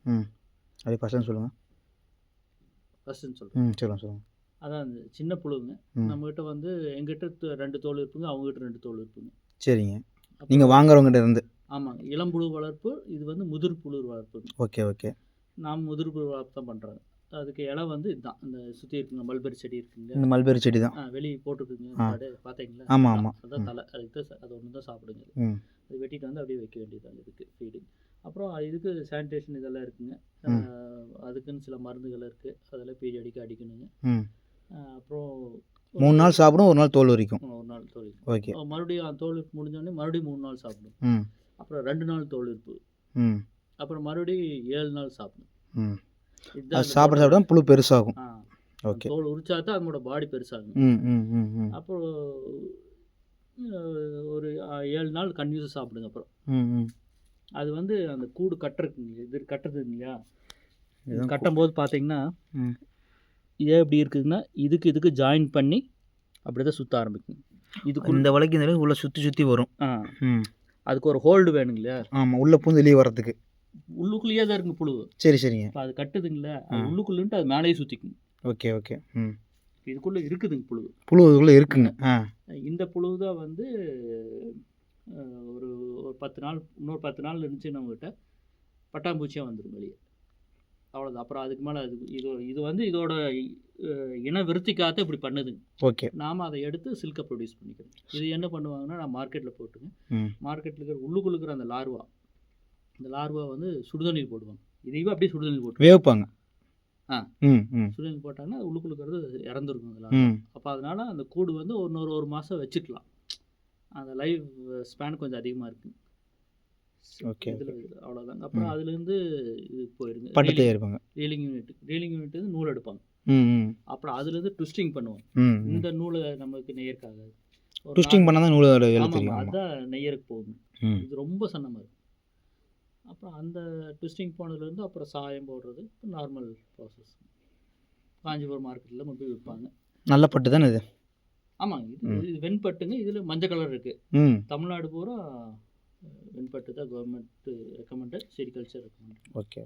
ம் அது ஃபஸ்ட்டு சொல்லுங்கள். ஃபஸ்ட்டுன்னு சொல்கிறேன். சொல்லுங்கள். அதான் அந்த சின்ன புழுங்க. நம்மகிட்ட வந்து எங்கிட்ட 2 தோல் இருக்குங்க, அவங்ககிட்ட 2 தோல் இருக்குங்க. சரிங்க. நீங்கள் வாங்குறவங்ககிட்ட இருந்து. ஆமாங்க. இளம்புழு வளர்ப்பு, இது வந்து முதிர் புழு வளர்ப்பு. Okay okay. நாம் முதிர் புழு வளர்ப்பு தான் பண்ணுறாங்க. அதுக்கு இலை வந்து இதுதான், இந்த சுற்றி இருக்குங்க மல்பெரி செடி இருக்குங்க. இந்த மல்பெரி செடி தான் வெளியே போட்டுருக்குங்க. பார்த்தீங்களா? ஆமாம் ஆமாம். அதுதான் தலை. அதுக்கு அது ஒன்று தான் சாப்பிடுங்க. அது வெட்டிட்டு வந்து அப்படியே வைக்க வேண்டியது இதுக்கு ஃபீடிங். அப்புறம் இதுக்கு சானிடேஷன் இதெல்லாம் இருக்குங்க. அதுக்குன்னு சில மருந்துகள் இருக்குது, அதெல்லாம் பீரியடிக்கு அடிக்கணுங்க. அப்புறம் 3 நாள் சாப்பிடும், 1 நாள் தோல் வரைக்கும். 1 நாள் தோல் இருக்கும். ஓகே. மறுபடியும் தோல் முடிஞ்சோடனே மறுபடியும் 3 நாள் சாப்பிடும். அப்புறம் 2 நாள் தோல் இருப்பு. அப்புறம் மறுபடியும் 7 நாள் சாப்பிடும். அது சாப்பிட புழு பெருசாகும். ஓகே. தோல் உரிச்சா தான் அதனோட பாடி பெருசாகும். அப்புறம் ஒரு 7 நாள் கன்டினியூஸாக சாப்பிடுங்க. அப்புறம் அது வந்து அந்த கூடு கட்டுறதுங்க, இது கட்டுறது இல்லையா, கட்டும்போது பார்த்தீங்கன்னா ஏன் இப்படி இருக்குதுன்னா இதுக்கு ஜாயின் பண்ணி அப்படி தான் சுற்ற ஆரம்பிக்கும். இதுக்கு இந்த வலைக்கு இந்த உள்ளே சுற்றி வரும். அதுக்கு ஒரு ஹோல்டு வேணுங்க இல்லையா? ஆமாம், உள்ளே பூந்து வெளியே வர்றதுக்கு. உள்ளுக்குள்ளேயே தான் இருக்குங்க புழு. சரிங்க. இப்போ அது கட்டுதுங்களா, அது உள்ளுக்குள்ளேன்ட்டு அது மேலேயே சுற்றிக்குங்க. Okay okay. இதுக்குள்ளே இருக்குதுங்க புழு இதுக்குள்ளே இருக்குங்க. இந்த புழு தான் வந்து ஒரு 10 நாள், இன்னொரு 10 நாள் இருந்துச்சு நம்மகிட்ட பட்டாம்பூச்சியாக வந்துடும் வெளியே. அவ்வளோதான். அப்புறம் அதுக்கு மேலே இது வந்து இதோட இன விருத்திக்காக இப்படி பண்ணுதுங்க. ஓகே. நாம் அதை எடுத்து சில்கை ப்ரொடியூஸ் பண்ணிக்கிறோம். இது என்ன பண்ணுவாங்கன்னா, நான் மார்க்கெட்டில் போட்டுங்க, மார்க்கெட்டில் இருக்கிற உள்ளுக்குள்ள இருக்கிற அந்த லார்வா, இந்த லார்வா வந்து சுடுதண்ணீர் போடுவாங்க. இதையும் அப்படியே சுடுதண்ணீர் போட்டு வேவுப்பாங்க. சுடுதண்ணீர் போட்டாங்கன்னா அது உள்ளுக்குள்ள இருக்கிறது இறந்துருக்கும் அதில். அப்போ அதனால் அந்த கூடு வந்து ஒரு மாதம் வச்சுக்கலாம். அந்த லைஃப் ஸ்பேன் கொஞ்சம் அதிகமாக இருக்குங்க. ஓகே. அவ்வளோதாங்க. அப்புறம் அதுலேருந்து இது போயிருங்க பட்டு தயாரிப்பாங்க. ரீலிங் யூனிட் வந்து நூல் எடுப்பாங்க. அப்புறம் அதுலேருந்து ட்விஸ்டிங் பண்ணுவாங்க. இந்த நூலை நமக்கு நெய்யறக்காக ட்விஸ்டிங் பண்ணால் தான் நூல் அதுதான் நெய்யறக்கு போகுங்க. இது ரொம்ப சன்னமாக இருக்கும். அப்புறம் அந்த ட்விஸ்டிங் போனதுலேருந்து அப்புறம் சாயம் போடுறது நார்மல் ப்ராசஸ். காஞ்சிபுரம் மார்க்கெட்டில் கொண்டு போய் விற்பாங்க. நல்ல பட்டு தானே இது? ஆமாங்க. இது வெண்பட்டுங்க. இதில் மஞ்சள் கலர் இருக்குது. தமிழ்நாடு பூரா வெண்பட்டு தான் government recommended, sericulture recommended. Okay.